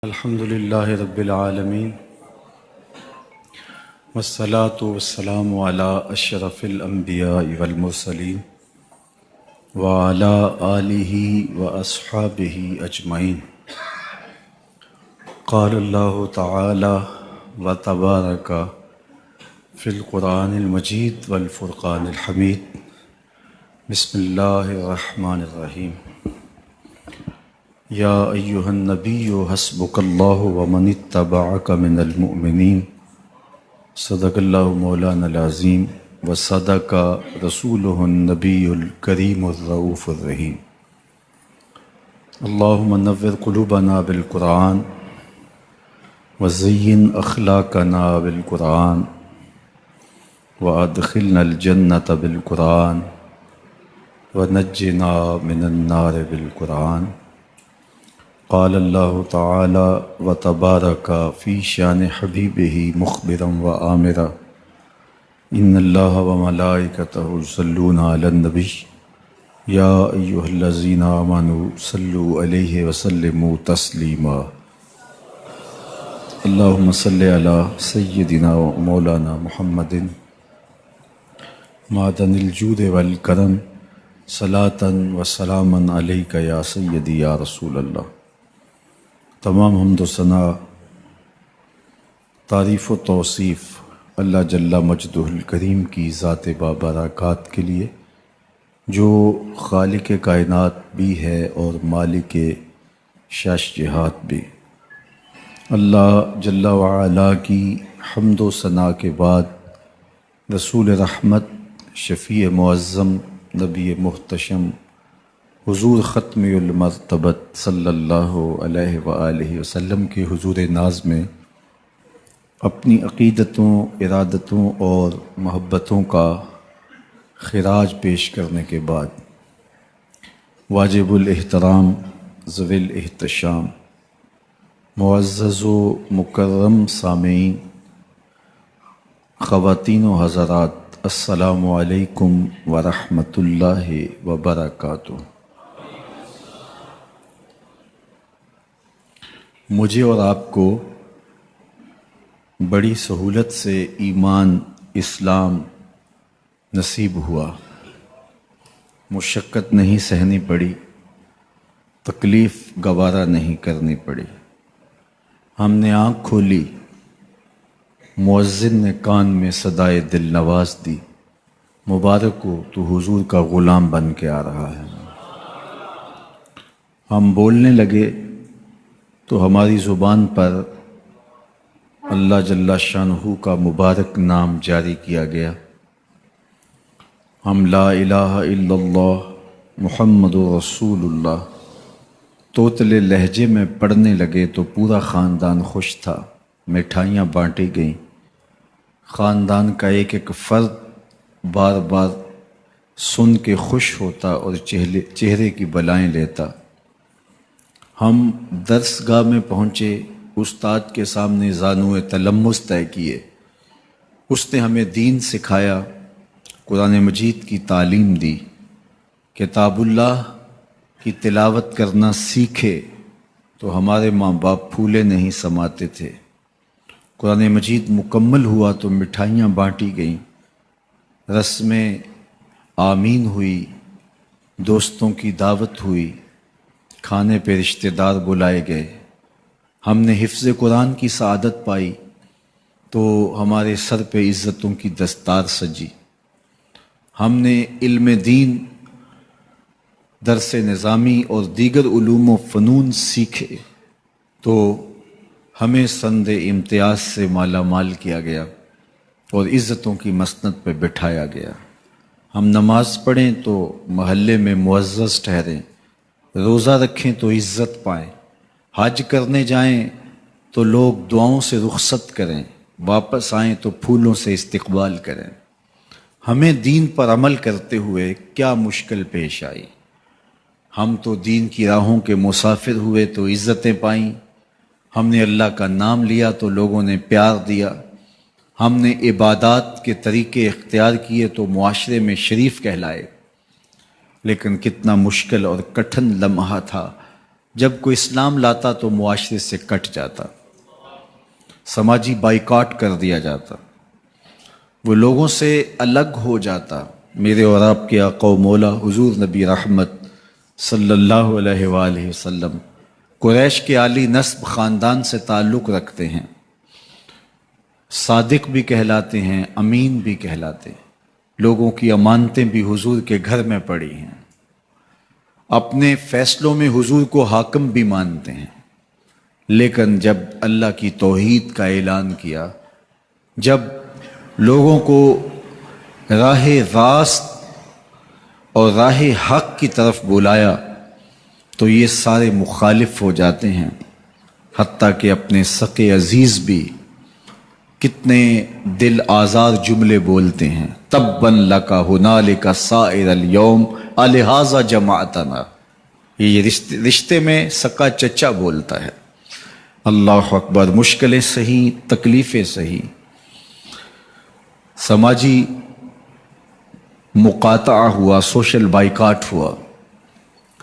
الحمد للہ رب العالمین والصلاة والسلام علی اشرف الانبیاء والمرسلین وعلی آلہ واصحابہ اجمعین۔ قال اللہ تعالی وتبارک فی القرآن المجید والفرقان الحمید۔ بسم اللہ الرحمن الرحیم۔ یا ایہا النبی حسبک اللہ ومن اتبعک من المؤمنین۔ صدق اللہ مولانا العظیم وصدق رسولہ النبی الکریم الرؤوف الرحیم۔ اللہم نور قلوبنا بالقرآن وزین اخلاقنا بالقرآن وادخلنا الجنۃ بالقرآن ونجنا من النار بالقرآن۔ قال اللہ تعالی وتبارک فی شان حبیبہ مخبرا وآمرا ان اللہ وملائکتہ یصلون علی النبی یا ایہا الذین آمنوا صلوا علیہ وسلموا تسلیما۔ اللہم صلی علی سیدنا و مولانا محمد معدن الجود والکرم صلاۃ و سلاما علیک یا سیدی یا رسول اللہ۔ تمام حمد و ثنا، تعریف و توصیف اللہ جل مجدہ الکریم کی ذات بابرکات کے لیے، جو خالق کائنات بھی ہے اور مالک شش جہات بھی۔ اللہ جل وعلا کی حمد و ثنا کے بعد رسول رحمت، شفیع معظم، نبی محتشم حضور ختم المرتبت صلی اللہ علیہ وآلہ وسلم کے حضور ناز میں اپنی عقیدتوں، ارادتوں اور محبتوں کا خراج پیش کرنے کے بعد واجب الاحترام، ذوی الاحتشام، معزز و مکرم سامعین، خواتین و حضرات، السلام علیکم ورحمۃ اللہ وبرکاتہ۔ مجھے اور آپ کو بڑی سہولت سے ایمان اسلام نصیب ہوا، مشقت نہیں سہنی پڑی، تکلیف گوارا نہیں کرنی پڑی۔ ہم نے آنکھ کھولی، مؤذن نے کان میں صدائے دل نواز دی، مبارک ہو تو حضور کا غلام بن کے آ رہا ہے۔ ہم بولنے لگے تو ہماری زبان پر اللہ جل شانہ کا مبارک نام جاری کیا گیا۔ ہم لا الہ الا اللہ محمد رسول اللہ توتلے لہجے میں پڑھنے لگے تو پورا خاندان خوش تھا، مٹھائیاں بانٹی گئیں۔ خاندان کا ایک ایک فرد بار بار سن کے خوش ہوتا اور چہرے کی بلائیں لیتا۔ ہم درس گاہ میں پہنچے، استاد کے سامنے زانوئے تلمس طے کیے۔ اس نے ہمیں دین سکھایا، قرآن مجید کی تعلیم دی، کتاب اللہ کی تلاوت کرنا سیکھے تو ہمارے ماں باپ پھولے نہیں سماتے تھے۔ قرآن مجید مکمل ہوا تو مٹھائیاں بانٹی گئیں، رسمیں آمین ہوئی، دوستوں کی دعوت ہوئی، کھانے پہ رشتہ دار بلائے گئے۔ ہم نے حفظ قرآن کی سعادت پائی تو ہمارے سر پہ عزتوں کی دستار سجی۔ ہم نے علم دین، درس نظامی اور دیگر علوم و فنون سیکھے تو ہمیں سند امتیاز سے مالا مال کیا گیا اور عزتوں کی مسند پہ بٹھایا گیا۔ ہم نماز پڑھیں تو محلے میں معزز ٹھہریں، روزہ رکھیں تو عزت پائیں، حج کرنے جائیں تو لوگ دعاؤں سے رخصت کریں، واپس آئیں تو پھولوں سے استقبال کریں۔ ہمیں دین پر عمل کرتے ہوئے کیا مشکل پیش آئی؟ ہم تو دین کی راہوں کے مسافر ہوئے تو عزتیں پائیں، ہم نے اللہ کا نام لیا تو لوگوں نے پیار دیا، ہم نے عبادات کے طریقے اختیار کیے تو معاشرے میں شریف کہلائے۔ لیکن کتنا مشکل اور کٹھن لمحہ تھا جب کوئی اسلام لاتا تو معاشرے سے کٹ جاتا، سماجی بائیکاٹ کر دیا جاتا، وہ لوگوں سے الگ ہو جاتا۔ میرے اور آپ کے آقا و مولا حضور نبی رحمت صلی اللہ علیہ وآلہ وسلم قریش کے عالی نسب خاندان سے تعلق رکھتے ہیں، صادق بھی کہلاتے ہیں، امین بھی کہلاتے ہیں، لوگوں کی امانتیں بھی حضور کے گھر میں پڑی ہیں، اپنے فیصلوں میں حضور کو حاکم بھی مانتے ہیں۔ لیکن جب اللہ کی توحید کا اعلان کیا، جب لوگوں کو راہ راست اور راہ حق کی طرف بلایا تو یہ سارے مخالف ہو جاتے ہیں، حتیٰ کہ اپنے سقے عزیز بھی کتنے دل آزار جملے بولتے ہیں، تبا لک ہنالک سائر الیوم الہذا جمعتنا۔ یہ رشتے میں سکا چچا بولتا ہے۔ اللہ اکبر، مشکلیں سہی، تکلیفیں سہی، سماجی مقاطعہ ہوا، سوشل بائیکاٹ ہوا۔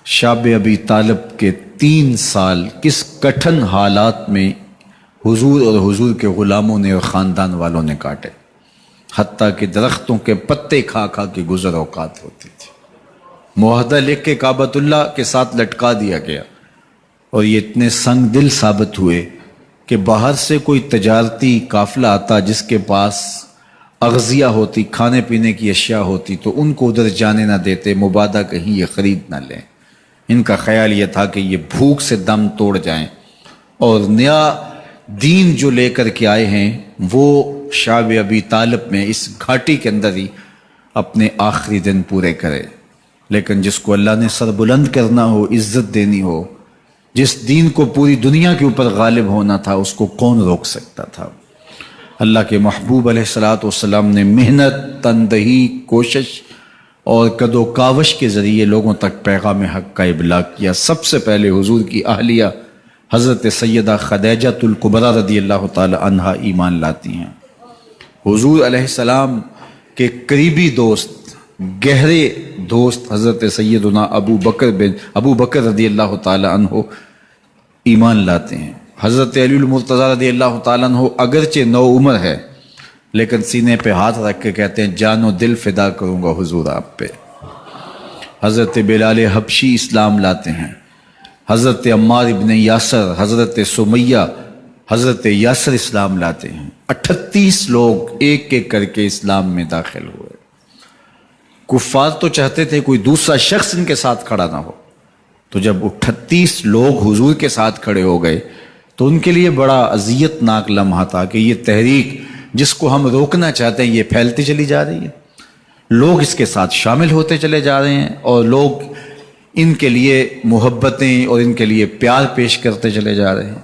شاب ابی طالب کے 3 سال کس کٹھن حالات میں حضور اور حضور کے غلاموں نے اور خاندان والوں نے کاٹے، حتیٰ کہ درختوں کے پتے کھا کھا کے گزر اوقات ہوتی تھی۔ معاہدہ لکھ کے کعبۃ اللہ کے ساتھ لٹکا دیا گیا، اور یہ اتنے سنگ دل ثابت ہوئے کہ باہر سے کوئی تجارتی قافلہ آتا جس کے پاس اغذیہ ہوتی، کھانے پینے کی اشیاء ہوتی، تو ان کو ادھر جانے نہ دیتے، مبادہ کہیں یہ خرید نہ لیں۔ ان کا خیال یہ تھا کہ یہ بھوک سے دم توڑ جائیں، اور نیا دین جو لے کر کے آئے ہیں وہ شعب ابی طالب میں اس گھاٹی کے اندر ہی اپنے آخری دن پورے کرے۔ لیکن جس کو اللہ نے سر بلند کرنا ہو، عزت دینی ہو، جس دین کو پوری دنیا کے اوپر غالب ہونا تھا، اس کو کون روک سکتا تھا؟ اللہ کے محبوب علیہ الصلوۃ والسلام نے محنت، تندہی، کوشش اور کد و کاوش کے ذریعے لوگوں تک پیغام حق کا ابلاغ کیا۔ سب سے پہلے حضور کی اہلیہ حضرت سیدہ خدیجہ الکبریٰ رضی اللہ تعالی عنہا ایمان لاتی ہیں۔ حضور علیہ السلام کے قریبی دوست، گہرے دوست حضرت سیدنا ابو بکر رضی اللہ تعالی عنہ ایمان لاتے ہیں۔ حضرت علی المرتضیٰ رضی اللہ تعالیٰ عنہ اگرچہ نو عمر ہے، لیکن سینے پہ ہاتھ رکھ کے کہتے ہیں جان و دل فدا کروں گا حضور آپ پہ۔ حضرت بلال حبشی اسلام لاتے ہیں۔ حضرت عمار ابن یاسر، حضرت سمیہ، حضرت یاسر اسلام لاتے ہیں۔ 38 لوگ ایک ایک کر کے اسلام میں داخل ہوئے۔ کفار تو چاہتے تھے کوئی دوسرا شخص ان کے ساتھ کھڑا نہ ہو، تو جب 38 لوگ حضور کے ساتھ کھڑے ہو گئے تو ان کے لیے بڑا اذیت ناک لمحہ تھا کہ یہ تحریک جس کو ہم روکنا چاہتے ہیں یہ پھیلتی چلی جا رہی ہے، لوگ اس کے ساتھ شامل ہوتے چلے جا رہے ہیں، اور لوگ ان کے لیے محبتیں اور ان کے لیے پیار پیش کرتے چلے جا رہے ہیں۔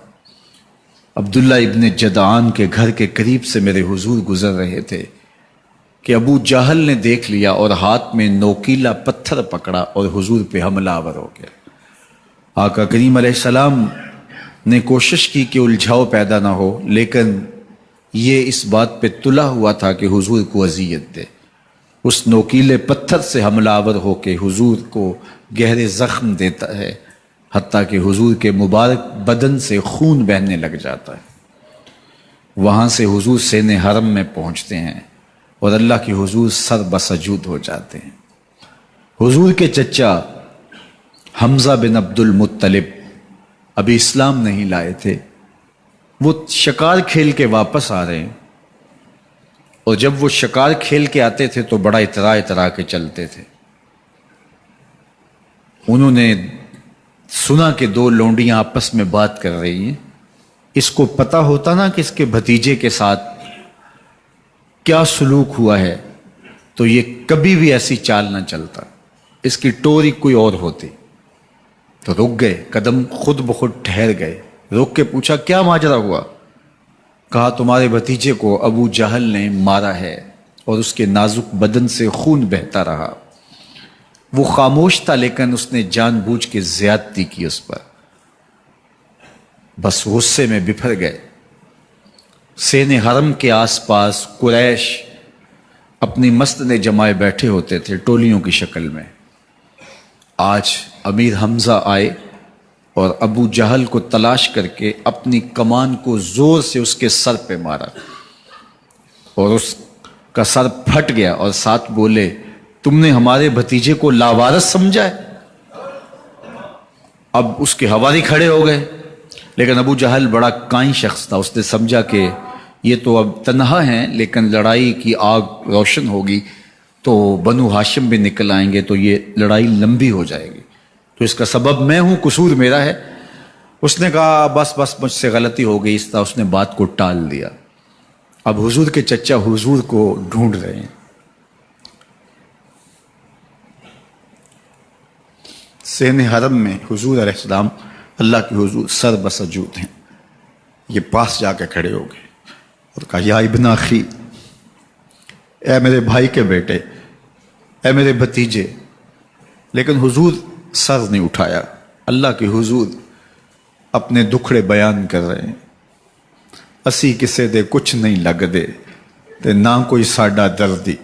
عبداللہ ابن جدعان کے گھر کے قریب سے میرے حضور گزر رہے تھے کہ ابو جہل نے دیکھ لیا اور ہاتھ میں نوکیلا پتھر پکڑا اور حضور پہ حملہ آور ہو گیا۔ آقا کریم علیہ السلام نے کوشش کی کہ الجھاؤ پیدا نہ ہو، لیکن یہ اس بات پہ تلا ہوا تھا کہ حضور کو اذیت دے۔ اس نوکیلے پتھر سے حملہ آور ہو کے حضور کو گہرے زخم دیتا ہے، حتیٰ کہ حضور کے مبارک بدن سے خون بہنے لگ جاتا ہے۔ وہاں سے حضور سین حرم میں پہنچتے ہیں اور اللہ کے حضور سر بسجود ہو جاتے ہیں۔ حضور کے چچا حمزہ بن عبد المطلب ابھی اسلام نہیں لائے تھے، وہ شکار کھیل کے واپس آ رہے ہیں، اور جب وہ شکار کھیل کے آتے تھے تو بڑا اترا کے چلتے تھے۔ انہوں نے سنا کہ 2 لونڈیاں آپس میں بات کر رہی ہیں۔ اس کو پتہ ہوتا نا کہ اس کے بھتیجے کے ساتھ کیا سلوک ہوا ہے تو یہ کبھی بھی ایسی چال نہ چلتا، اس کی ٹوری کوئی اور ہوتی۔ تو رک گئے، قدم خود بخود ٹھہر گئے، رک کے پوچھا کیا ماجرا ہوا؟ کہا تمہارے بھتیجے کو ابو جہل نے مارا ہے اور اس کے نازک بدن سے خون بہتا رہا۔ وہ خاموش تھا لیکن اس نے جان بوجھ کے زیادتی کی اس پر، بس غصے میں بپھر گئے۔ سین حرم کے آس پاس قریش اپنی مسند جمائے بیٹھے ہوتے تھے ٹولیوں کی شکل میں۔ آج امیر حمزہ آئے اور ابو جہل کو تلاش کر کے اپنی کمان کو زور سے اس کے سر پہ مارا اور اس کا سر پھٹ گیا، اور ساتھ بولے تم نے ہمارے بھتیجے کو لاوارث سمجھا ہے؟ اب اس کے حوالی کھڑے ہو گئے، لیکن ابو جہل بڑا کائن شخص تھا، اس نے سمجھا کہ یہ تو اب تنہا ہیں، لیکن لڑائی کی آگ روشن ہوگی تو بنو ہاشم بھی نکل آئیں گے تو یہ لڑائی لمبی ہو جائے گی، تو اس کا سبب میں ہوں، قصور میرا ہے۔ اس نے کہا بس بس مجھ سے غلطی ہو گئی، اس طرح اس نے بات کو ٹال دیا۔ اب حضور کے چچا حضور کو ڈھونڈ رہے ہیں، سین حرم میں حضور علیہ السلام اللہ کے حضور سر بسجود ہیں، یہ پاس جا کے کھڑے ہو گئے اور کہا یا ابن اخی، اے میرے بھائی کے بیٹے، اے میرے بھتیجے، لیکن حضور سر نہیں اٹھایا۔ اللہ کے حضور اپنے دکھڑے بیان کر رہے ہیں، اسی کسے دے کچھ نہیں لگ دے تے نہ کوئی ساڈا دردی۔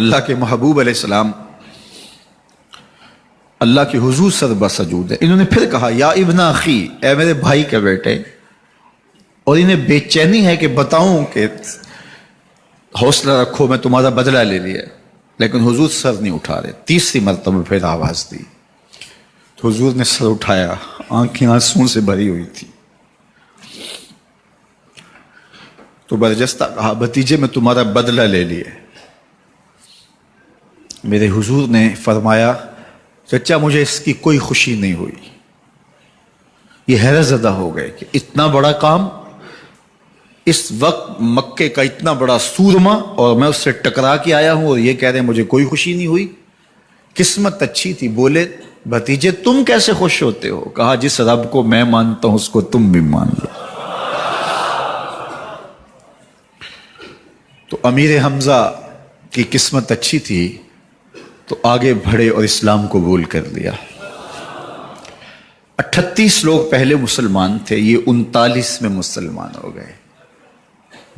اللہ کے محبوب علیہ السلام اللہ کے حضور سر بسجود ہے۔ انہوں نے پھر کہا یا ابن اخی، اے میرے بھائی کے بیٹے، اور انہیں بے چینی ہے کہ بتاؤں کہ حوصلہ رکھو میں تمہارا بدلہ لے لیا، لیکن حضور سر نہیں اٹھا رہے۔ تیسری مرتبہ پھر آواز دی تو حضور نے سر اٹھایا، آنکھیں آنسوں سے بھری ہوئی تھی، تو برجستہ کہا بھتیجے میں تمہارا بدلہ لے لیے۔ میرے حضور نے فرمایا چچا مجھے اس کی کوئی خوشی نہیں ہوئی۔ یہ حیرت زدہ ہو گئے کہ اتنا بڑا کام، اس وقت مکے کا اتنا بڑا سورما، اور میں اس سے ٹکرا کے آیا ہوں اور یہ کہہ رہے ہیں مجھے کوئی خوشی نہیں ہوئی۔ قسمت اچھی تھی۔ بولے بھتیجے تم کیسے خوش ہوتے ہو؟ کہا جس رب کو میں مانتا ہوں اس کو تم بھی مان لو۔ تو امیر حمزہ کی قسمت اچھی تھی تو آگے بڑھے اور اسلام قبول کر لیا۔ 38 لوگ پہلے مسلمان تھے، یہ 39 میں مسلمان ہو گئے۔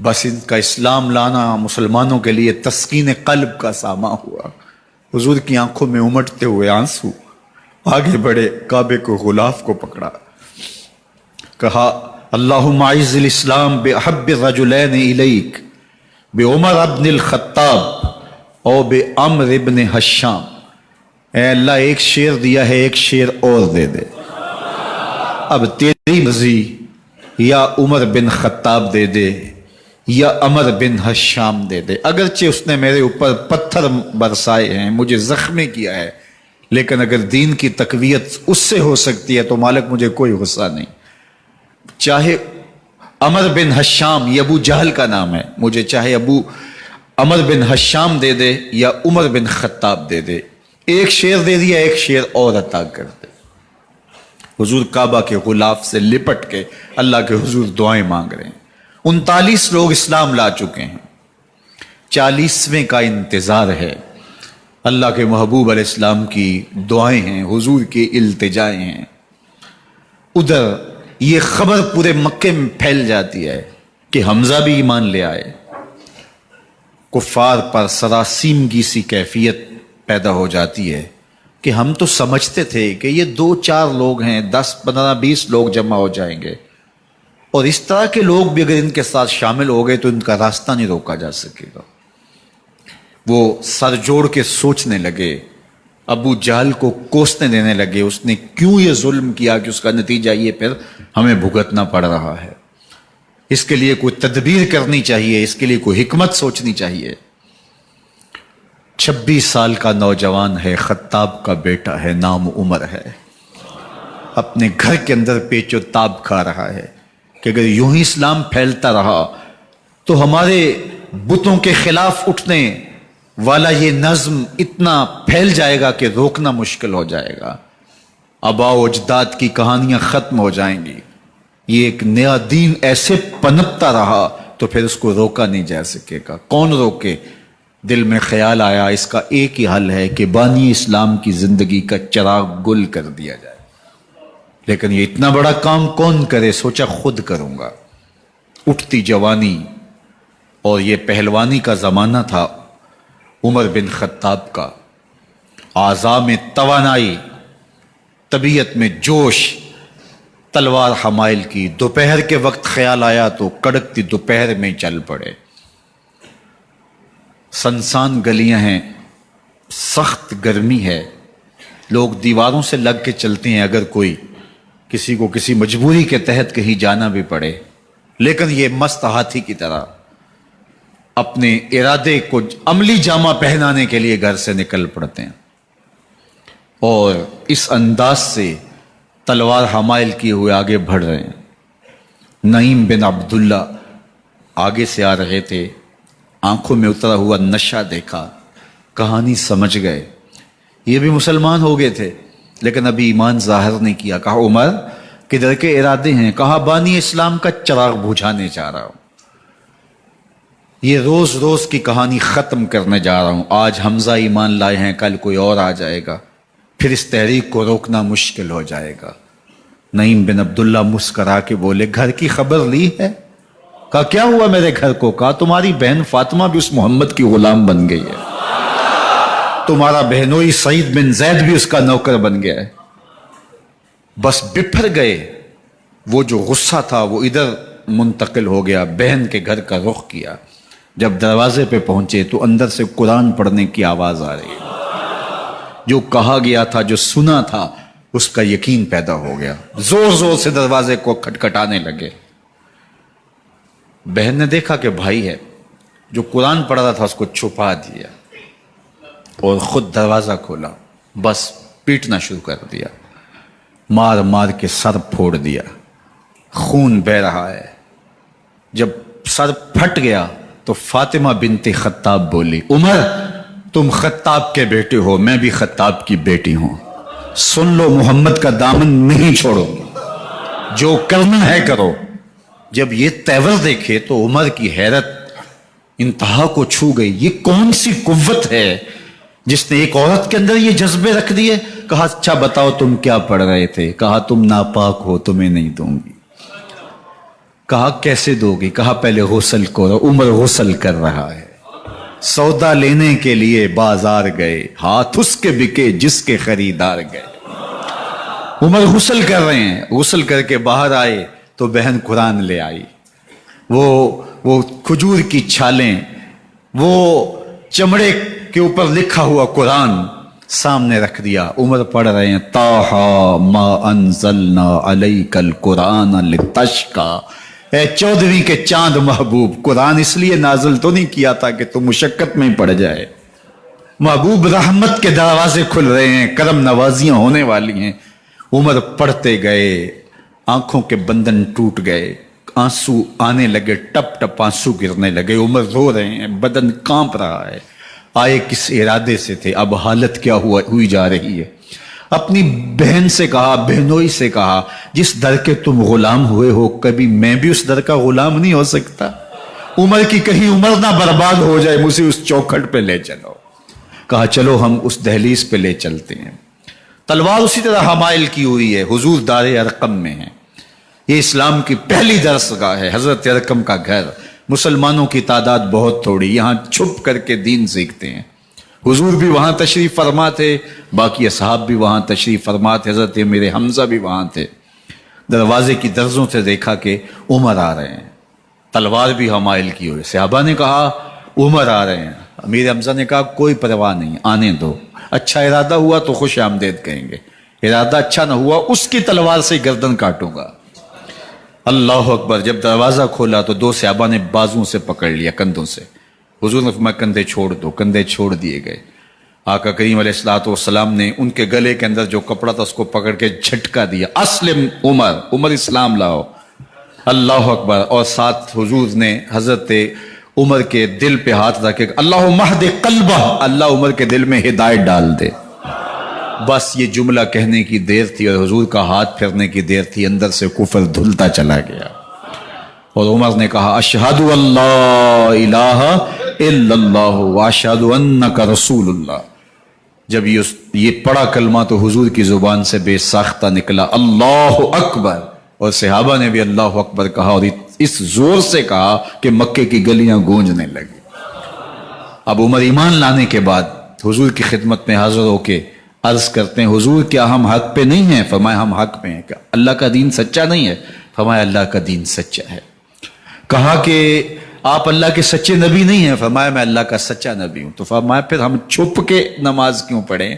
بس ان کا اسلام لانا مسلمانوں کے لیے تسکین قلب کا ساما ہوا۔ حضور کی آنکھوں میں امٹتے ہوئے آنسو، آگے بڑھے، کعبے کو غلاف کو پکڑا، کہا اللہم اعز الاسلام باحب الرجلین الیک بعمر ابن الخطاب اور بعمر ابن حشام۔ اے اللہ ایک شیر دیا ہے، ایک شیر اور دے دے، اب تیری مرضی، یا عمر بن خطاب دے دے یا عمر بن حشام دے دے۔ اگرچہ اس نے میرے اوپر پتھر برسائے ہیں، مجھے زخمی کیا ہے، لیکن اگر دین کی تقویت اس سے ہو سکتی ہے تو مالک مجھے کوئی غصہ نہیں۔ چاہے عمر بن حشام، یہ ابو جہل کا نام ہے، مجھے چاہے ابو عمر بن حشام دے دے یا عمر بن خطاب دے دے، ایک شیر دے دیا، ایک شیر اور عطا کر دے۔ حضور کعبہ کے غلاف سے لپٹ کے اللہ کے حضور دعائیں مانگ رہے ہیں۔ 39 لوگ اسلام لا چکے ہیں، 40ویں کا انتظار ہے۔ اللہ کے محبوب علیہ السلام کی دعائیں ہیں، حضور کی التجائیں ہیں۔ ادھر یہ خبر پورے مکے میں پھیل جاتی ہے کہ حمزہ بھی ایمان لے آئے۔ کفار پر سراسیمگی سی کیفیت پیدا ہو جاتی ہے کہ ہم تو سمجھتے تھے کہ یہ 2-4 لوگ ہیں، 10, 15, 20 لوگ جمع ہو جائیں گے، اور اس طرح کے لوگ بھی اگر ان کے ساتھ شامل ہو گئے تو ان کا راستہ نہیں روکا جا سکے گا۔ وہ سر جوڑ کے سوچنے لگے، ابو جہل کو کوسنے دینے لگے، اس نے کیوں یہ ظلم کیا کہ اس کا نتیجہ یہ پھر ہمیں بھگتنا پڑ رہا ہے، اس کے لیے کوئی تدبیر کرنی چاہیے، اس کے لیے کوئی حکمت سوچنی چاہیے۔ 26 سال کا نوجوان ہے، خطاب کا بیٹا ہے، نام عمر ہے، اپنے گھر کے اندر پیچ و تاب کھا رہا ہے کہ اگر یوں ہی اسلام پھیلتا رہا تو ہمارے بتوں کے خلاف اٹھنے والا یہ نظم اتنا پھیل جائے گا کہ روکنا مشکل ہو جائے گا، آباء و اجداد کی کہانیاں ختم ہو جائیں گی، یہ ایک نیا دین ایسے پنپتا رہا تو پھر اس کو روکا نہیں جا سکے گا۔ کون روکے؟ دل میں خیال آیا اس کا ایک ہی حل ہے کہ بانی اسلام کی زندگی کا چراغ گل کر دیا جائے، لیکن یہ اتنا بڑا کام کون کرے؟ سوچا خود کروں گا۔ اٹھتی جوانی اور یہ پہلوانی کا زمانہ تھا عمر بن خطاب کا، اعضاء میں توانائی، طبیعت میں جوش، تلوار حمائل کی۔ دوپہر کے وقت خیال آیا تو کڑکتی دوپہر میں چل پڑے۔ سنسان گلیاں ہیں، سخت گرمی ہے، لوگ دیواروں سے لگ کے چلتے ہیں اگر کوئی کسی کو کسی مجبوری کے تحت کہیں جانا بھی پڑے، لیکن یہ مست ہاتھی کی طرح اپنے ارادے کو عملی جامہ پہنانے کے لیے گھر سے نکل پڑتے ہیں، اور اس انداز سے تلوار حمائل کیے ہوئے آگے بڑھ رہے ہیں۔ نعیم بن عبداللہ آگے سے آ رہے تھے، آنکھوں میں اترا ہوا نشہ دیکھا، کہانی سمجھ گئے۔ یہ بھی مسلمان ہو گئے تھے لیکن ابھی ایمان ظاہر نہیں کیا۔ کہا عمر کدھر کے ارادے ہیں؟ کہا بانی اسلام کا چراغ بجھانے جا رہا ہوں، یہ روز روز کی کہانی ختم کرنے جا رہا ہوں۔ آج حمزہ ایمان لائے ہیں، کل کوئی اور آ جائے گا، پھر اس تحریک کو روکنا مشکل ہو جائے گا۔ نعیم بن عبداللہ مسکرا کے بولے گھر کی خبر لی ہے؟ کہا کیا ہوا میرے گھر کو؟ کہا تمہاری بہن فاطمہ بھی اس محمد کی غلام بن گئی ہے، تمہارا بہنوئی سعید بن زید بھی اس کا نوکر بن گیا ہے۔ بس بپھر گئے، وہ جو غصہ تھا وہ ادھر منتقل ہو گیا، بہن کے گھر کا رخ کیا۔ جب دروازے پہ پہنچے تو اندر سے قرآن پڑھنے کی آواز آ رہی ہے۔ جو کہا گیا تھا، جو سنا تھا، اس کا یقین پیدا ہو گیا۔ زور زور سے دروازے کو کھٹکھٹانے لگے۔ بہن نے دیکھا کہ بھائی ہے، جو قرآن پڑھ رہا تھا اس کو چھپا دیا اور خود دروازہ کھولا، بس پیٹنا شروع کر دیا، مار مار کے سر پھوڑ دیا، خون بہہ رہا ہے۔ جب سر پھٹ گیا تو فاطمہ بنت خطاب بولی عمر تم خطاب کے بیٹے ہو، میں بھی خطاب کی بیٹی ہوں، سن لو محمد کا دامن نہیں چھوڑو گی، جو کرنا ہے کرو۔ جب یہ تیور دیکھے تو عمر کی حیرت انتہا کو چھو گئی۔ یہ کون سی قوت ہے جس نے ایک عورت کے اندر یہ جذبے رکھ دیے؟ کہا اچھا بتاؤ تم کیا پڑھ رہے تھے؟ کہا تم ناپاک ہو، تمہیں نہیں دوں گی۔ کہا کیسے دو گی؟ کہا پہلے غسل کرو۔ عمر غسل کر رہا ہے، سودا لینے کے لیے بازار گئے، ہاتھ اس کے بکے جس کے خریدار گئے۔ عمر غسل کر رہے ہیں، غسل کر کے باہر آئے تو بہن قرآن لے آئی۔ وہ کھجور کی چھالیں، وہ چمڑے کے اوپر لکھا ہوا قرآن سامنے رکھ دیا۔ عمر پڑھ رہے ہیں طٰہٰ ما انزلنا علیک القرآن لتشقیٰ، اے 14ویں کے چاند محبوب، قرآن اس لیے نازل تو نہیں کیا تھا کہ تم مشقت میں پڑ جائے۔ محبوب رحمت کے دروازے کھل رہے ہیں، کرم نوازیاں ہونے والی ہیں۔ عمر پڑھتے گئے، آنکھوں کے بندن ٹوٹ گئے، آنسو آنے لگے، ٹپ ٹپ آنسو گرنے لگے۔ عمر رو رہے ہیں، بدن کانپ رہا ہے۔ آئے کس ارادے سے تھے، اب حالت کیا ہوئی جا رہی ہے۔ اپنی بہن سے کہا، بہنوئی سے کہا جس در کے تم غلام ہوئے ہو کبھی میں بھی اس در کا غلام نہیں ہو سکتا؟ عمر کی کہیں عمر نہ برباد ہو جائے، مجھے اس چوکھٹ پہ لے چلو۔ کہا چلو ہم اس دہلیز پہ لے چلتے ہیں۔ تلوار اسی طرح حمائل کی ہوئی ہے، حضور دار ارقم میں ہے۔ یہ اسلام کی پہلی درسگاہ ہے، حضرت ارقم کا گھر۔ مسلمانوں کی تعداد بہت تھوڑی، یہاں چھپ کر کے دین سیکھتے ہیں۔ حضور بھی وہاں تشریف فرما تھے، باقی اصحاب بھی وہاں تشریف فرما تھے، حضرت میرے حمزہ بھی وہاں تھے۔ دروازے کی درزوں سے دیکھا کہ عمر آ رہے ہیں، تلوار بھی حمائل کی ہوئی۔ صحابہ نے کہا عمر آ رہے ہیں، امیر حمزہ نے کہا کوئی پرواہ نہیں، آنے دو، اچھا ارادہ ہوا تو خوش آمدید کہیں گے، ارادہ اچھا نہ ہوا اس کی تلوار سے گردن کاٹوں گا۔ اللہ اکبر۔ جب دروازہ کھولا تو دو صحابہ نے بازوں سے پکڑ لیا، کندھوں سے۔ حضور نے فرمایا کندھے چھوڑ دو، کندھے چھوڑ دیے گئے۔ آقا کریم علیہ الصلوۃ والسلام نے ان کے گلے کے اندر جو کپڑا تھا اس کو پکڑ کے جھٹکا دیا، اسلم عمر، عمر اسلام لاؤ۔ اللہ اکبر۔ اور ساتھ حضور نے حضرت عمر کے دل پہ ہاتھ رکھے، اللہم اہد قلبہ، اللہ عمر کے دل میں ہدایت ڈال دے۔ بس یہ جملہ کہنے کی دیر تھی اور حضور کا ہاتھ پھرنے کی دیر تھی، اندر سے کفر دھلتا چلا گیا۔ اور عمر نے کہا اشہد اللہ الہ الا اللہ واشہد انک رسول اللہ۔ جب یہ پڑھا کلمہ تو حضور کی زبان سے بے ساختہ نکلا اللہ اکبر، اور صحابہ نے بھی اللہ اکبر کہا، اور اس زور سے کہا کہ مکے کی گلیاں گونجنے لگی۔ اب عمر ایمان لانے کے بعد حضور کی خدمت میں حاضر ہو کے عرض کرتے ہیں حضور کیا ہم حق پہ نہیں ہیں؟ فرمایا ہم حق پہ ہیں۔ کہ اللہ کا دین سچا نہیں ہے؟ فرمایا اللہ کا دین سچا ہے۔ کہا کہ آپ اللہ کے سچے نبی نہیں ہیں؟ فرمایا میں اللہ کا سچا نبی ہوں۔ تو فرمایا پھر ہم چھپ کے نماز کیوں پڑھیں؟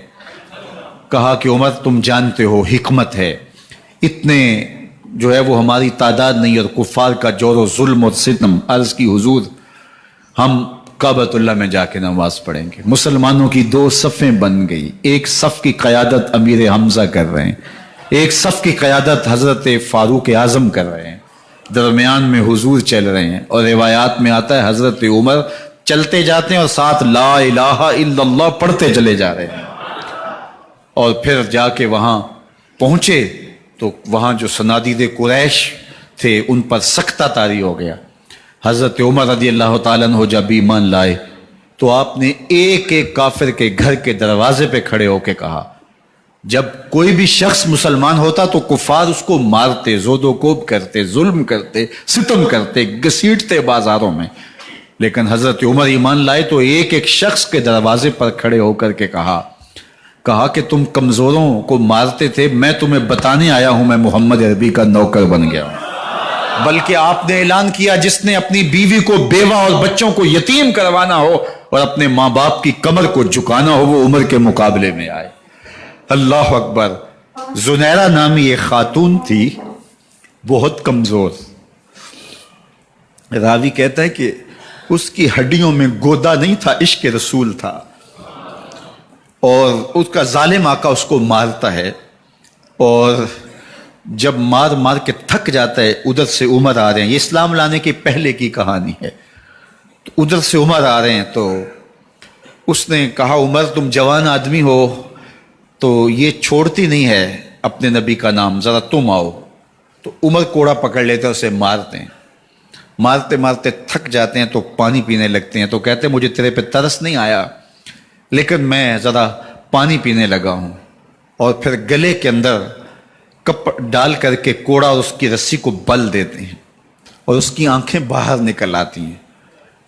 کہا کہ عمر تم جانتے ہو حکمت ہے، اتنے جو ہے وہ ہماری تعداد نہیں، اور کفار کا جور و ظلم اور ستم۔ عرض کی حضور ہم کعبۃ اللہ میں جا کے نماز پڑھیں گے۔ مسلمانوں کی دو صفیں بن گئی، ایک صف کی قیادت امیر حمزہ کر رہے ہیں، ایک صف کی قیادت حضرت فاروق اعظم کر رہے ہیں، درمیان میں حضور چل رہے ہیں، اور روایات میں آتا ہے حضرت عمر چلتے جاتے ہیں اور ساتھ لا الہ الا اللہ پڑھتے چلے جا رہے ہیں۔ اور پھر جا کے وہاں پہنچے تو وہاں جو صنادید قریش تھے ان پر سکتہ طاری ہو گیا۔ حضرت عمر رضی اللہ تعالیٰ عنہ جب ایمان لائے تو آپ نے ایک ایک کافر کے گھر کے دروازے پہ کھڑے ہو کے کہا، جب کوئی بھی شخص مسلمان ہوتا تو کفار اس کو مارتے، زود و کوب کرتے، ظلم کرتے، ستم کرتے، گھسیٹتے بازاروں میں، لیکن حضرت عمر ایمان لائے تو ایک ایک شخص کے دروازے پر کھڑے ہو کر کے کہا کہ تم کمزوروں کو مارتے تھے، میں تمہیں بتانے آیا ہوں میں محمد عربی کا نوکر بن گیا ہوں۔ بلکہ آپ نے اعلان کیا جس نے اپنی بیوی کو بیوہ اور بچوں کو یتیم کروانا ہو اور اپنے ماں باپ کی کمر کو جھکانا ہو وہ عمر کے مقابلے میں آئے۔ اللہ اکبر۔ زنیرہ نامی ایک خاتون تھی، بہت کمزور، راوی کہتا ہے کہ اس کی ہڈیوں میں گودا نہیں تھا، عشق رسول تھا، اور اس کا ظالم آقا اس کو مارتا ہے، اور جب مار مار کے تھک جاتا ہے ادھر سے عمر آ رہے ہیں، یہ اسلام لانے کے پہلے کی کہانی ہے، تو ادھر سے عمر آ رہے ہیں تو اس نے کہا عمر تم جوان آدمی ہو تو یہ چھوڑتی نہیں ہے اپنے نبی کا نام، ذرا تم آؤ۔ تو عمر کوڑا پکڑ لیتے ہیں، اسے مارتے ہیں، مارتے مارتے تھک جاتے ہیں تو پانی پینے لگتے ہیں، تو کہتے ہیں مجھے تیرے پہ ترس نہیں آیا لیکن میں ذرا پانی پینے لگا ہوں، اور پھر گلے کے اندر کپ ڈال کر کے کوڑا اور اس کی رسی کو بل دیتے ہیں اور اس کی آنکھیں باہر نکل آتی ہیں،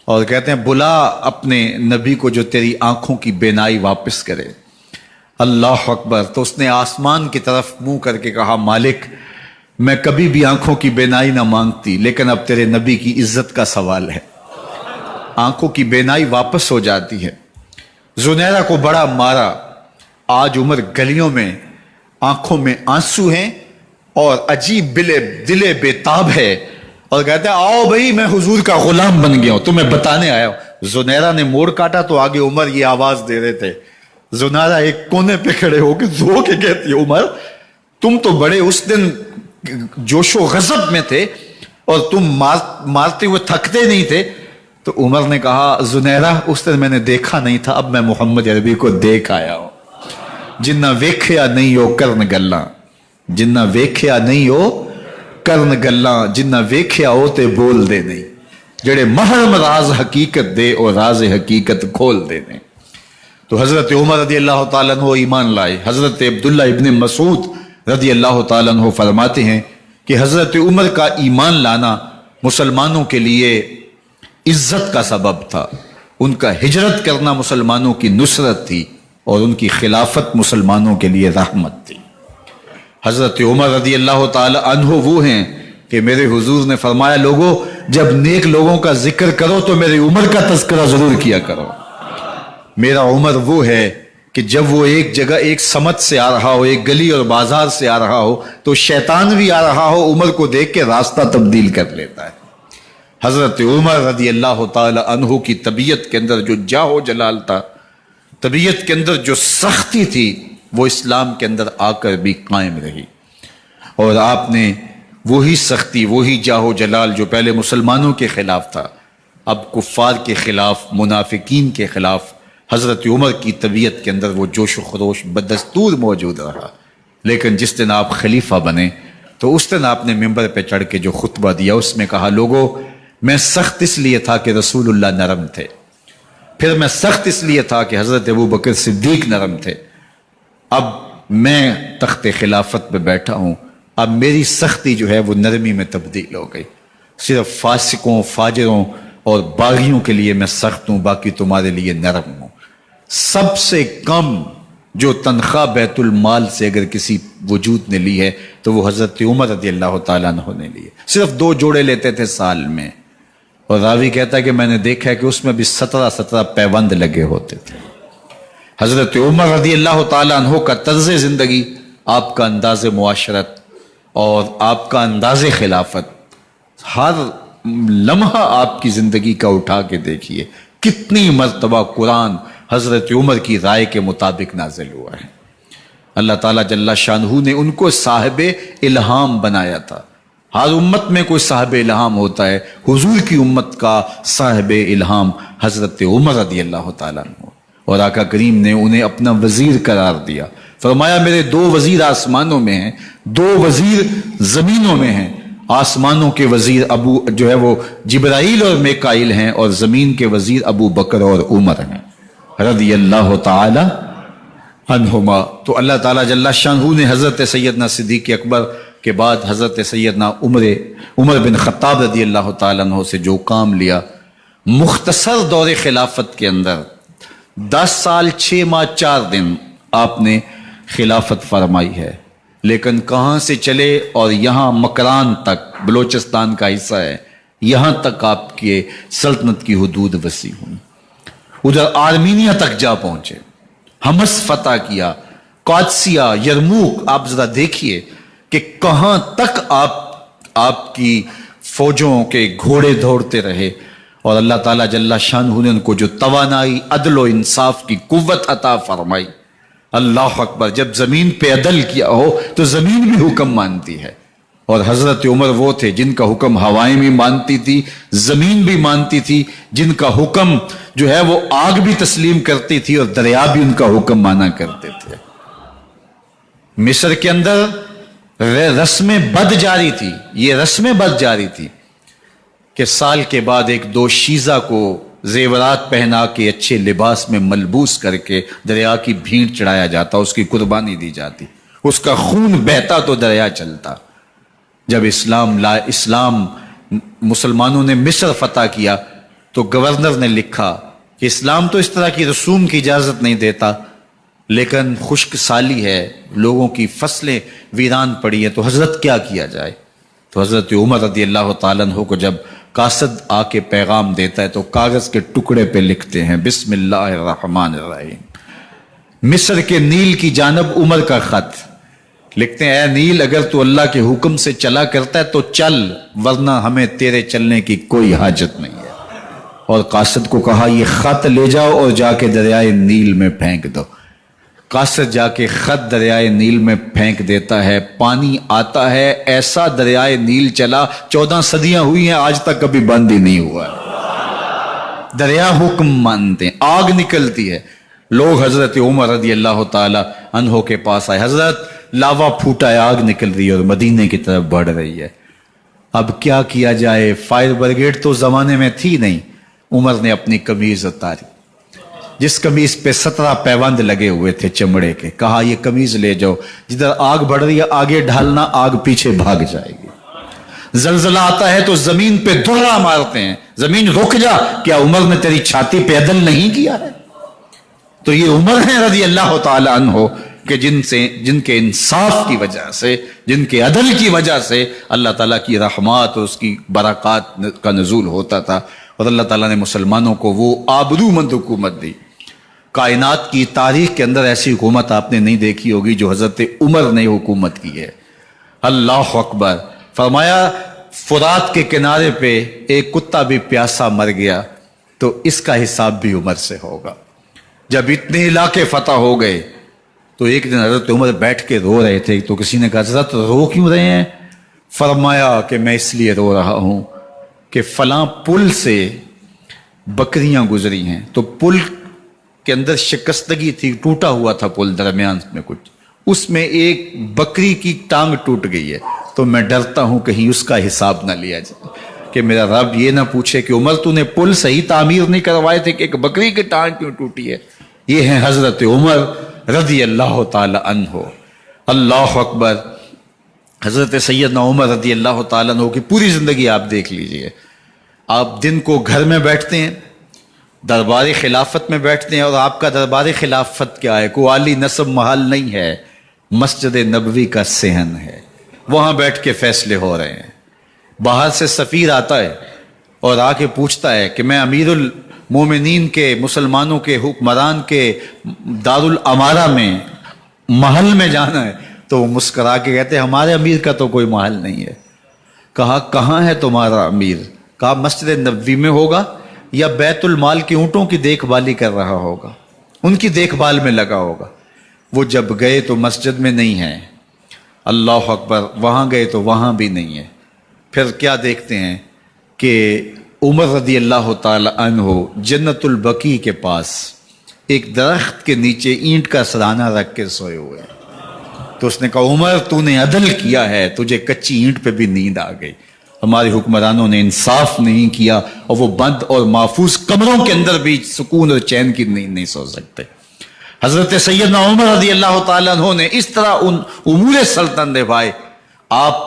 اور کہتے ہیں بلا اپنے نبی کو جو تیری آنکھوں کی بینائی واپس کرے۔ اللہ اکبر۔ تو اس نے آسمان کی طرف منہ کر کے کہا مالک میں کبھی بھی آنکھوں کی بینائی نہ مانگتی، لیکن اب تیرے نبی کی عزت کا سوال ہے، آنکھوں کی بینائی واپس ہو جاتی ہے۔ زنیرہ کو بڑا مارا، آج عمر گلیوں میں آنکھوں میں آنسو ہیں اور عجیب دل بے تاب ہے، اور کہتا ہے آؤ بھائی میں حضور کا غلام بن گیا ہوں، تمہیں بتانے آیا ہوں۔ زنیرہ نے موڑ کاٹا تو آگے عمر یہ آواز دے رہے تھے، زنیرہ ایک کونے پہ کھڑے ہو کے رو کے کہتی ہے عمر تم تو بڑے اس دن جوش و غضب میں تھے اور تم مارتے ہوئے تھکتے نہیں تھے۔ تو عمر نے کہا زنیرہ اس دن میں نے دیکھا نہیں تھا، اب میں محمد عربی کو دیکھ آیا ہوں۔ جنہ ویکھیا نہیں ہو کرن گلاں، جنہ ویکھیا نہیں ہو کرن گلاں، جنہ ویکھیا ہو تے بول دے نہیں، جڑے محرم راز حقیقت دے اور راز حقیقت کھول دے نہیں۔ تو حضرت عمر رضی اللہ تعالیٰ عنہ ایمان لائے۔ حضرت عبداللہ ابن مسعود رضی اللہ تعالیٰ عنہ فرماتے ہیں کہ حضرت عمر کا ایمان لانا مسلمانوں کے لیے عزت کا سبب تھا، ان کا ہجرت کرنا مسلمانوں کی نصرت تھی، اور ان کی خلافت مسلمانوں کے لیے رحمت تھی۔ حضرت عمر رضی اللہ تعالی عنہ وہ ہیں کہ میرے حضور نے فرمایا لوگوں جب نیک لوگوں کا ذکر کرو تو میرے عمر کا تذکرہ ضرور کیا کرو۔ میرا عمر وہ ہے کہ جب وہ ایک جگہ ایک سمت سے آ رہا ہو، ایک گلی اور بازار سے آ رہا ہو تو شیطان بھی آ رہا ہو، عمر کو دیکھ کے راستہ تبدیل کر لیتا ہے۔ حضرت عمر رضی اللہ تعالی عنہ کی طبیعت کے اندر جو جاہ و جلال تھا، طبیعت کے اندر جو سختی تھی، وہ اسلام کے اندر آ کر بھی قائم رہی، اور آپ نے وہی سختی، وہی جاہ و جلال جو پہلے مسلمانوں کے خلاف تھا، اب کفار کے خلاف، منافقین کے خلاف حضرت عمر کی طبیعت کے اندر وہ جوش و خروش بدستور موجود رہا۔ لیکن جس دن آپ خلیفہ بنے تو اس دن آپ نے ممبر پہ چڑھ کے جو خطبہ دیا اس میں کہا لوگوں میں سخت اس لیے تھا کہ رسول اللہ نرم تھے، پھر میں سخت اس لیے تھا کہ حضرت ابوبکر صدیق نرم تھے، اب میں تخت خلافت پہ بیٹھا ہوں، اب میری سختی جو ہے وہ نرمی میں تبدیل ہو گئی، صرف فاسقوں، فاجروں اور باغیوں کے لیے میں سخت ہوں، باقی تمہارے لیے نرم ہوں۔ سب سے کم جو تنخواہ بیت المال سے اگر کسی وجود نے لی ہے تو وہ حضرت عمر رضی اللہ تعالیٰ عنہ نے لی ہے. صرف 2 جوڑے لیتے تھے سال میں، اور راوی کہتا ہے کہ میں نے دیکھا ہے کہ اس میں بھی 17 پیوند لگے ہوتے تھے. حضرت عمر رضی اللہ تعالیٰ عنہ کا طرز زندگی، آپ کا انداز معاشرت اور آپ کا انداز خلافت، ہر لمحہ آپ کی زندگی کا اٹھا کے دیکھیے کتنی مرتبہ قرآن حضرت عمر کی رائے کے مطابق نازل ہوا ہے. اللہ تعالیٰ جل شانہ نے ان کو صاحب الہام بنایا تھا. ہر امت میں کوئی صاحب الہام ہوتا ہے، حضور کی امت کا صاحب الہام حضرت عمر رضی اللہ تعالیٰ عنہ، اور آقا کریم نے انہیں اپنا وزیر قرار دیا. فرمایا میرے 2 وزیر آسمانوں میں ہیں، 2 وزیر زمینوں میں ہیں. آسمانوں کے وزیر جو ہے وہ جبرائیل اور میکائیل ہیں، اور زمین کے وزیر ابو بکر اور عمر ہیں رضی اللہ تعالی عنہما. تو اللہ تعالیٰ جل شانہ نے حضرت سیدنا صدیق اکبر کے بعد حضرت سیدنا عمر بن خطاب رضی اللہ تعالیٰ عنہ سے جو کام لیا، مختصر دور خلافت کے اندر 10 سال 6 ماہ 4 دن آپ نے خلافت فرمائی ہے. لیکن کہاں سے چلے اور یہاں مکران تک، بلوچستان کا حصہ ہے، یہاں تک آپ کے سلطنت کی حدود وسیع ہوئی. ادھر آرمینیا تک جا پہنچے، حمص فتح کیا، قادسیہ، یرموک. آپ ذرا دیکھیے کہ کہاں تک آپ کی فوجوں کے گھوڑے دوڑتے رہے، اور اللہ تعالیٰ جل شانہ نے ان کو جو توانائی، عدل و انصاف کی قوت عطا فرمائی. اللہ اکبر. جب زمین پہ عدل کیا ہو تو زمین بھی حکم مانتی ہے، اور حضرت عمر وہ تھے جن کا حکم ہوائیں بھی مانتی تھی، زمین بھی مانتی تھی، جن کا حکم جو ہے وہ آگ بھی تسلیم کرتی تھی، اور دریا بھی ان کا حکم مانا کرتے تھے. مصر کے اندر رسم بد جاری تھی، یہ رسم بد جاری تھی کہ سال کے بعد 1-2 شیزہ کو زیورات پہنا کے اچھے لباس میں ملبوس کر کے دریا کی بھینٹ چڑھایا جاتا، اس کی قربانی دی جاتی، اس کا خون بہتا تو دریا چلتا. جب اسلام مسلمانوں نے مصر فتح کیا تو گورنر نے لکھا کہ اسلام تو اس طرح کی رسوم کی اجازت نہیں دیتا، لیکن خشک سالی ہے، لوگوں کی فصلیں ویران پڑی ہیں، تو حضرت کیا کیا جائے. تو حضرت عمر رضی اللہ تعالیٰ عنہ کو جب قاصد آ کے پیغام دیتا ہے تو کاغذ کے ٹکڑے پہ لکھتے ہیں بسم اللہ الرحمن الرحیم. مصر کے نیل کی جانب عمر کا خط لکھتے ہیں، اے نیل اگر تو اللہ کے حکم سے چلا کرتا ہے تو چل، ورنہ ہمیں تیرے چلنے کی کوئی حاجت نہیں ہے. اور قاصد کو کہا یہ خط لے جاؤ اور جا کے دریائے نیل میں پھینک دو. قاصد جا کے خط دریائے نیل میں پھینک دیتا ہے، پانی آتا ہے، ایسا دریائے نیل چلا 14 صدیاں ہوئی ہیں آج تک کبھی بند ہی نہیں ہوا. دریا حکم مانتے ہیں، آگ نکلتی ہے. لوگ حضرت عمر رضی اللہ تعالی عنہ کے پاس آئے، حضرت لاوا پھوٹا ہے، آگ نکل رہی ہے اور مدینے کی طرف بڑھ رہی ہے، اب کیا کیا جائے؟ فائر بریگیڈ تو زمانے میں تھی نہیں. عمر نے اپنی قمیض اتاری، جس قمیض پہ 17 پیوند لگے ہوئے تھے چمڑے کے، کہا یہ قمیض لے جاؤ، جدھر آگ بڑھ رہی ہے آگے ڈھالنا، آگ پیچھے بھاگ جائے گی. زلزلہ آتا ہے تو زمین پہ دھرا مارتے ہیں، زمین رک جا، کیا عمر نے تیری چھاتی پہ عدل نہیں کیا ہے؟ تو یہ عمر ہیں رضی اللہ تعالی عنہ کہ جن کے انصاف کی وجہ سے، جن کے عدل کی وجہ سے اللہ تعالیٰ کی رحمات اور اس کی برکات کا نزول ہوتا تھا، اور اللہ تعالیٰ نے مسلمانوں کو وہ آبرومند حکومت دی. کائنات کی تاریخ کے اندر ایسی حکومت آپ نے نہیں دیکھی ہوگی جو حضرت عمر نے حکومت کی ہے. اللہ اکبر. فرمایا فرات کے کنارے پہ ایک کتا بھی پیاسا مر گیا تو اس کا حساب بھی عمر سے ہوگا. جب اتنے علاقے فتح ہو گئے تو ایک دن حضرت عمر بیٹھ کے رو رہے تھے، تو کسی نے کہا حضرت رو کیوں رہے ہیں؟ فرمایا کہ میں اس لیے رو رہا ہوں کہ فلاں پل سے بکریاں گزری ہیں، تو پل کے اندر شکستگی تھی، ٹوٹا ہوا تھا پل درمیان میں کچھ، اس میں ایک بکری کی ٹانگ ٹوٹ گئی ہے، تو میں ڈرتا ہوں کہیں اس کا حساب نہ لیا جائے، کہ میرا رب یہ نہ پوچھے کہ عمر تو نے پل صحیح تعمیر نہیں کروائے تھے کہ ایک بکری کی ٹانگ کیوں ٹوٹی ہے. یہ ہیں حضرت عمر رضی اللہ تعالی عنہ. اللہ اکبر. حضرت سیدنا عمر رضی اللہ تعالیٰ عنہ کی پوری زندگی آپ دیکھ لیجئے. آپ دن کو گھر میں بیٹھتے ہیں، دربار خلافت میں بیٹھتے ہیں، اور آپ کا دربار خلافت کیا ہے؟ کوئی عالی نصب محل نہیں ہے، مسجد نبوی کا صحن ہے، وہاں بیٹھ کے فیصلے ہو رہے ہیں۔ باہر سے سفیر آتا ہے اور آ کے پوچھتا ہے کہ میں امیر المومنین کے، مسلمانوں کے حکمران کے دارالامارہ میں محل میں جانا ہے، تو وہ مسکرا کے کہتے ہیں ہمارے امیر کا تو کوئی محل نہیں ہے۔ کہا کہاں ہے تمہارا امیر؟ کہا مسجد نبوی میں ہوگا یا بیت المال کے اونٹوں کی دیکھ بھالی کر رہا ہوگا، ان کی دیکھ بھال میں لگا ہوگا۔ وہ جب گئے تو مسجد میں نہیں ہے، اللہ اکبر، وہاں گئے تو وہاں بھی نہیں ہے۔ پھر کیا دیکھتے ہیں کہ عمر رضی اللہ تعالی عنہ جنت البقیع کے پاس ایک درخت کے نیچے اینٹ کا سرانہ رکھ کے سوئے ہوئے ہیں۔ تو اس نے کہا عمر تو نے عدل کیا ہے، تجھے کچی اینٹ پہ بھی نیند آ گئی۔ ہمارے حکمرانوں نے انصاف نہیں کیا، اور وہ بند اور محفوظ کمروں کے اندر بھی سکون اور چین کی نیند نہیں سو سکتے۔ حضرت سیدنا عمر رضی اللہ تعالیٰ عنہ نے اس طرح ان امور سلطنت نبھائے۔ آپ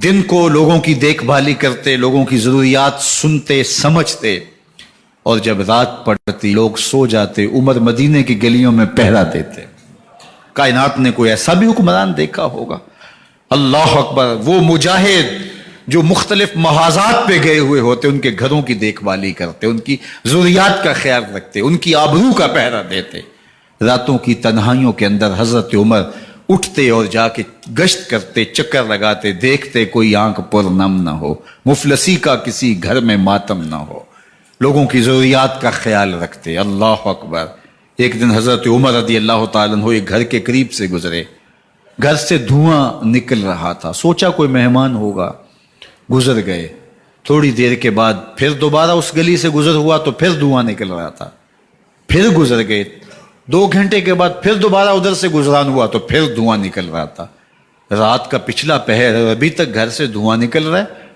دن کو لوگوں کی دیکھ بھالی کرتے، لوگوں کی ضروریات سنتے سمجھتے، اور جب رات پڑتی لوگ سو جاتے، عمر مدینے کی گلیوں میں پہرا دیتے۔ کائنات نے کوئی ایسا بھی حکمران دیکھا ہوگا؟ اللہ اکبر، وہ مجاہد جو مختلف محاذات پہ گئے ہوئے ہوتے، ان کے گھروں کی دیکھ بھالی کرتے، ان کی ضروریات کا خیال رکھتے، ان کی آبرو کا پہرا دیتے۔ راتوں کی تنہائیوں کے اندر حضرت عمر اٹھتے اور جا کے گشت کرتے، چکر لگاتے، دیکھتے کوئی آنکھ پر نم نہ ہو، مفلسی کا کسی گھر میں ماتم نہ ہو، لوگوں کی ضروریات کا خیال رکھتے۔ اللہ اکبر۔ ایک دن حضرت عمر رضی اللہ تعالیٰ عنہ ایک گھر کے قریب سے گزرے، گھر سے دھواں نکل رہا تھا، سوچا کوئی مہمان ہوگا، گزر گئے۔ تھوڑی دیر کے بعد پھر دوبارہ اس گلی سے گزر ہوا تو پھر دھواں نکل رہا تھا، پھر گزر گئے۔ 2 گھنٹے کے بعد پھر دوبارہ ادھر سے گزران ہوا تو پھر دھواں نکل رہا تھا۔ رات کا پچھلا پہر ہے، ابھی تک گھر سے دھواں نکل رہا ہے۔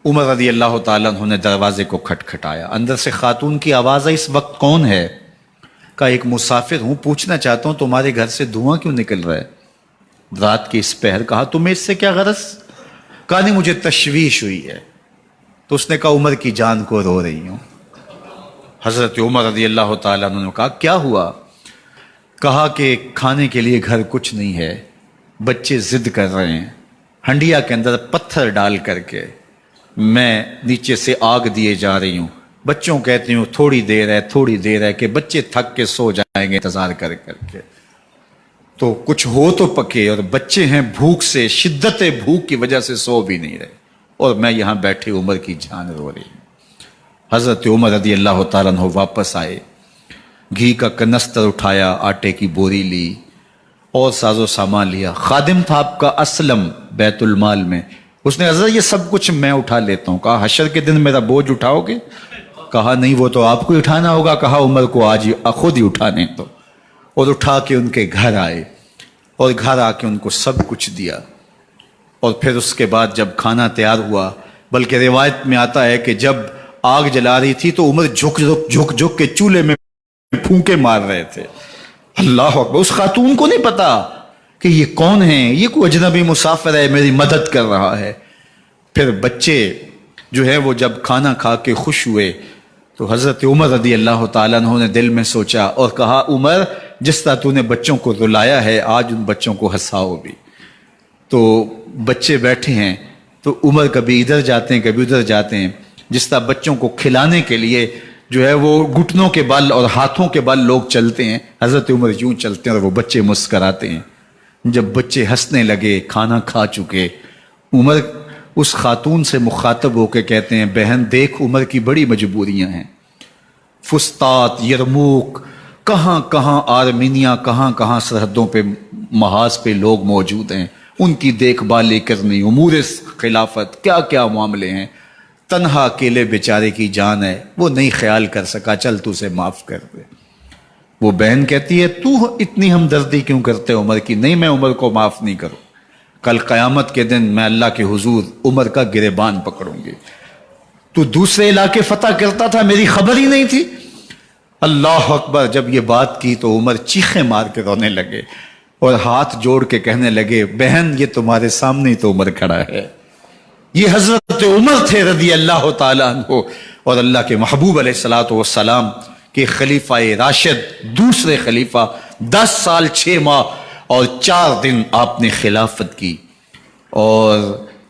عمر رضی اللہ تعالیٰ عنہ نے دروازے کو کھٹکھٹایا، اندر سے خاتون کی آواز ہے، اس وقت کون ہے؟ کہا ایک مسافر ہوں، پوچھنا چاہتا ہوں تمہارے گھر سے دھواں کیوں نکل رہا ہے رات کے اس پہر؟ کہا تمہیں اس سے کیا غرض؟ کہا نہیں مجھے تشویش ہوئی ہے۔ تو اس نے کہا عمر کی جان کو رو رہی ہوں۔ حضرت عمر رضی اللہ تعالیٰ عنہ نے کہا کیا ہوا؟ کہا کہ کھانے کے لیے گھر کچھ نہیں ہے، بچے ضد کر رہے ہیں، ہنڈیا کے اندر پتھر ڈال کر کے میں نیچے سے آگ دیے جا رہی ہوں، بچوں کہتی ہوں تھوڑی دیر ہے تھوڑی دیر ہے، کہ بچے تھک کے سو جائیں گے انتظار کر کر کے، تو کچھ ہو تو پکے، اور بچے ہیں بھوک سے، شدت بھوک کی وجہ سے سو بھی نہیں رہے، اور میں یہاں بیٹھے عمر کی جان رو رہی ہوں۔ حضرت عمر رضی اللہ تعالیٰ عنہ واپس آئے، گھی کا کنستر اٹھایا، آٹے کی بوری لی اور ساز و سامان لیا۔ خادم تھا آپ کا اسلم بیت المال میں، اس نے حضرت یہ سب کچھ میں اٹھا لیتا ہوں۔ کہا حشر کے دن میرا بوجھ اٹھاؤ گے؟ کہا نہیں وہ تو آپ کو اٹھانا ہوگا۔ کہا عمر کو آج خود ہی اٹھانے تو، اور اٹھا کے ان کے گھر آئے، اور گھر آ کے ان کو سب کچھ دیا۔ اور پھر اس کے بعد جب کھانا تیار ہوا، بلکہ روایت میں آتا ہے کہ جب آگ جلا رہی تھی تو عمر جھک کے چولہے میں پھونکے مار رہے تھے۔ اللہ اکبر۔ اس خاتون کو نہیں پتا کہ یہ کون ہے، یہ کوئی اجنبی مسافر ہے، میری مدد کر رہا ہے۔ پھر بچے جو ہے وہ جب کھانا کھا کے خوش ہوئے تو حضرت عمر رضی اللہ تعالیٰ عنہ نے دل میں سوچا اور کہا عمر جس طرح تو نے بچوں کو رلایا ہے آج ان بچوں کو ہنساؤ بھی۔ تو بچے بیٹھے ہیں تو عمر کبھی ادھر جاتے ہیں کبھی ادھر جاتے ہیں، جس طرح بچوں کو کھلانے کے لیے جو ہے وہ گھٹنوں کے بل اور ہاتھوں کے بل لوگ چلتے ہیں، حضرت عمر یوں چلتے ہیں اور وہ بچے مسکراتے ہیں۔ جب بچے ہنسنے لگے، کھانا کھا چکے، عمر اس خاتون سے مخاطب ہو کے کہتے ہیں بہن دیکھ عمر کی بڑی مجبوریاں ہیں، فسطاط، یرموک، کہاں کہاں آرمینیا، کہاں کہاں سرحدوں پہ محاذ پہ لوگ موجود ہیں، ان کی دیکھ بھال کرنی، امور خلافت، کیا کیا معاملے ہیں، تنہا اکیلے بیچارے کی جان ہے، وہ نہیں خیال کر سکا، چل تو اسے معاف کر دے۔ وہ بہن کہتی ہے تو اتنی ہمدردی کیوں کرتے عمر کی؟ نہیں میں عمر کو معاف نہیں کروں، کل قیامت کے دن میں اللہ کے حضور عمر کا گریبان پکڑوں گی۔ تو دوسرے علاقے فتح کرتا تھا، میری خبر ہی نہیں تھی۔ اللہ اکبر۔ جب یہ بات کی تو عمر چیخیں مار کے رونے لگے اور ہاتھ جوڑ کے کہنے لگے بہن یہ تمہارے سامنے ہی تو عمر کھڑا ہے، یہ حضرت عمر تھے رضی اللہ تعالیٰ عنہ، اور اللہ کے محبوب علیہ الصلوۃ والسلام کہ خلیفہ راشد دوسرے خلیفہ 10 سال 6 ماہ اور 4 دن آپ نے خلافت کی. اور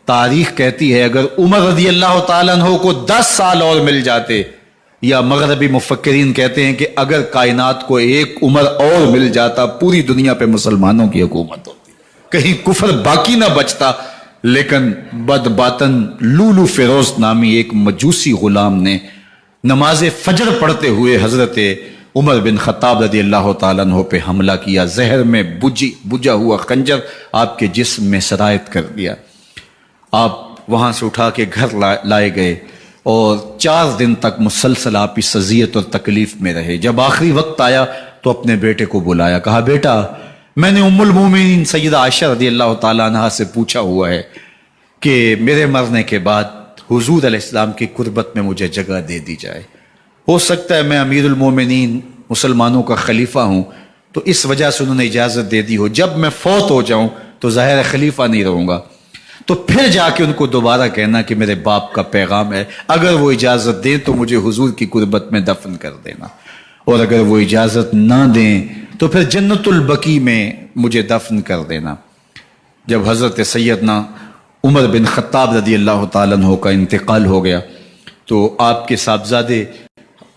تاریخ کہتی ہے اگر عمر رضی اللہ تعالیٰ عنہ کو 10 سال اور مل جاتے، یا مغربی مفکرین کہتے ہیں کہ اگر کائنات کو ایک عمر اور مل جاتا پوری دنیا پہ مسلمانوں کی حکومت ہوتی، کہیں کفر باقی نہ بچتا. لیکن بد باطن لولو فیروز نامی ایک مجوسی غلام نے نماز فجر پڑھتے ہوئے حضرت عمر بن خطاب رضی اللہ تعالیٰ عنہ پہ حملہ کیا. زہر میں بجھا ہوا خنجر آپ کے جسم میں سرایت کر دیا. آپ وہاں سے اٹھا کے گھر لائے گئے اور 4 دن تک مسلسل آپ اس اذیت اور تکلیف میں رہے. جب آخری وقت آیا تو اپنے بیٹے کو بلایا، کہا بیٹا میں نے ام المومنین سیدہ عائشہ رضی اللہ تعالیٰ عنہ سے پوچھا ہوا ہے کہ میرے مرنے کے بعد حضور علیہ السلام کی قربت میں مجھے جگہ دے دی جائے. ہو سکتا ہے میں امیر المومنین مسلمانوں کا خلیفہ ہوں تو اس وجہ سے انہوں نے اجازت دے دی ہو، جب میں فوت ہو جاؤں تو ظاہر خلیفہ نہیں رہوں گا. تو پھر جا کے ان کو دوبارہ کہنا کہ میرے باپ کا پیغام ہے، اگر وہ اجازت دیں تو مجھے حضور کی قربت میں دفن کر دینا، اور اگر وہ اجازت نہ دیں تو پھر جنت البقیع میں مجھے دفن کر دینا. جب حضرت سیدنا عمر بن خطاب رضی اللہ تعالیٰ عنہ کا انتقال ہو گیا تو آپ کے صاحبزادے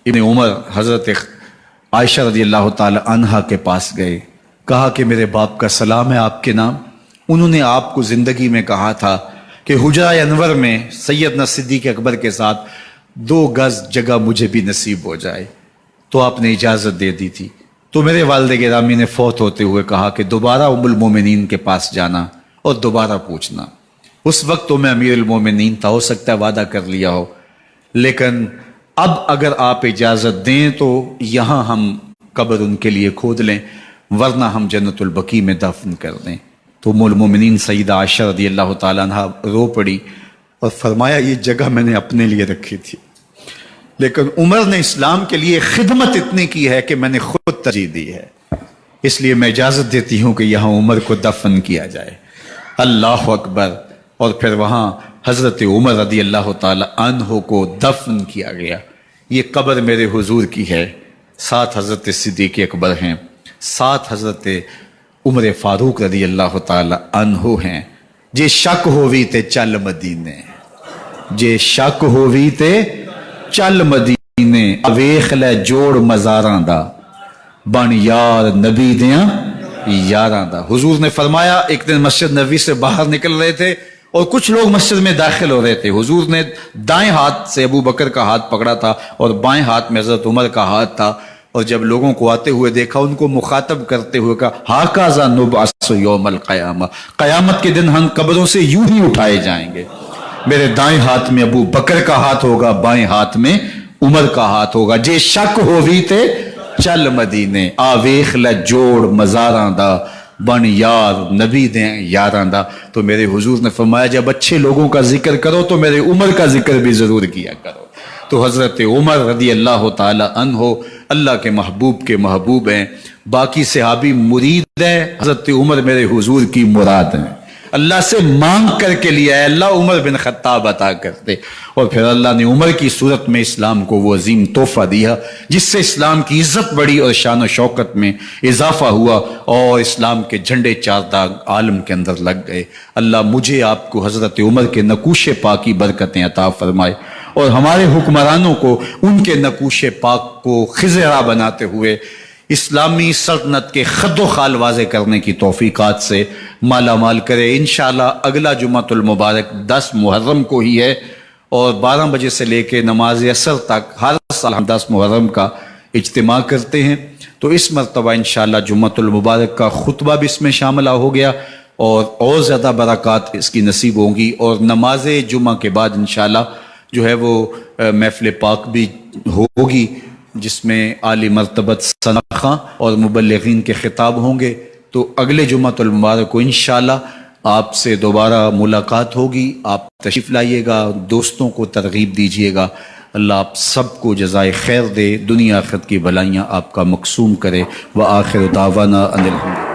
ابن عمر حضرت عائشہ رضی اللہ تعالیٰ عنہا کے پاس گئے، کہا کہ میرے باپ کا سلام ہے آپ کے نام. انہوں نے آپ کو زندگی میں کہا تھا کہ حجرہ انور میں سیدنا صدیق اکبر کے ساتھ 2 گز جگہ مجھے بھی نصیب ہو جائے، تو آپ نے اجازت دے دی تھی. تو میرے والد گرامی نے فوت ہوتے ہوئے کہا کہ دوبارہ ام المومنین کے پاس جانا اور دوبارہ پوچھنا. اس وقت تو میں امیر المومنین تھا، ہو سکتا ہے وعدہ کر لیا ہو، لیکن اب اگر آپ اجازت دیں تو یہاں ہم قبر ان کے لیے کھود لیں، ورنہ ہم جنت البقیع میں دفن کر دیں. تو ام المومنین سیدہ عائشہ رضی اللہ تعالیٰ عنہ رو پڑی اور فرمایا یہ جگہ میں نے اپنے لیے رکھی تھی، لیکن عمر نے اسلام کے لیے خدمت اتنی کی ہے کہ میں نے خود ترجیح دی ہے، اس لیے میں اجازت دیتی ہوں کہ یہاں عمر کو دفن کیا جائے. اللہ اکبر. اور پھر وہاں حضرت عمر رضی اللہ تعالی عنہ کو دفن کیا گیا. یہ قبر میرے حضور کی ہے، 7 حضرت صدیق اکبر ہیں، 7 حضرت عمر فاروق رضی اللہ تعالی عنہ ہیں. جے شک ہووی تے چل مدینے، جے شک ہووی تے چل مدینے، ویخ لے جوڑ مزاراں دا، بن یار نبی دیاں یاراں دا. حضور نے فرمایا ایک دن مسجد نبوی سے باہر نکل رہے تھے اور کچھ لوگ مسجد میں داخل ہو رہے تھے. حضور نے دائیں ہاتھ سے ابو بکر کا ہاتھ پکڑا تھا اور بائیں ہاتھ میں حضرت عمر کا ہاتھ تھا، اور جب لوگوں کو آتے ہوئے دیکھا ان کو مخاطب کرتے ہوئے کہا ہاکذا نبعث یوم القیامہ، قیامت کے دن ہم قبروں سے یوں ہی اٹھائے جائیں گے. میرے دائیں ہاتھ میں ابو بکر کا ہاتھ ہوگا، بائیں ہاتھ میں عمر کا ہاتھ ہوگا. جے شک ہووی تے چل مدینے، آویخ لے جوڑ مزاراں دا، بن یار نبی دیں یاراں دا. تو میرے حضور نے فرمایا جب اچھے لوگوں کا ذکر کرو تو میرے عمر کا ذکر بھی ضرور کیا کرو. تو حضرت عمر رضی اللہ تعالی عنہ اللہ کے محبوب کے محبوب ہیں، باقی صحابی مرید ہیں، حضرت عمر میرے حضور کی مراد ہیں. اللہ سے مانگ کر کے لیا ہے، اللہ عمر بن خطاب عطا کرتے، اور پھر اللہ نے عمر کی صورت میں اسلام کو وہ عظیم تحفہ دیا جس سے اسلام کی عزت بڑھی اور شان و شوکت میں اضافہ ہوا اور اسلام کے جھنڈے 4 داغ عالم کے اندر لگ گئے. اللہ مجھے آپ کو حضرت عمر کے نقوش پاک کی برکتیں عطا فرمائے اور ہمارے حکمرانوں کو ان کے نقوش پاک کو خضرا بناتے ہوئے اسلامی سلطنت کے خد و خال واضح کرنے کی توفیقات سے مالا مال کرے. انشاءاللہ اگلا جمعۃ المبارک 10 محرم کو ہی ہے اور 12 بجے سے لے کے نماز عصر تک ہر سال ہم 10 محرم کا اجتماع کرتے ہیں. تو اس مرتبہ انشاءاللہ جمعۃ المبارک کا خطبہ بھی اس میں شامل ہو گیا اور زیادہ برکات اس کی نصیب ہوں گی. اور نماز جمعہ کے بعد انشاءاللہ جو ہے وہ محفل پاک بھی ہوگی جس میں عالی مرتبت ثناء اور مبلغین کے خطاب ہوں گے. تو اگلے جمعۃ المبارک کو انشاءاللہ آپ سے دوبارہ ملاقات ہوگی. آپ تشریف لائیے گا، دوستوں کو ترغیب دیجیے گا. اللہ آپ سب کو جزائے خیر دے، دنیا آخرت کی بھلائیاں آپ کا مقسوم کرے. وآخر دعوانا ان الحمد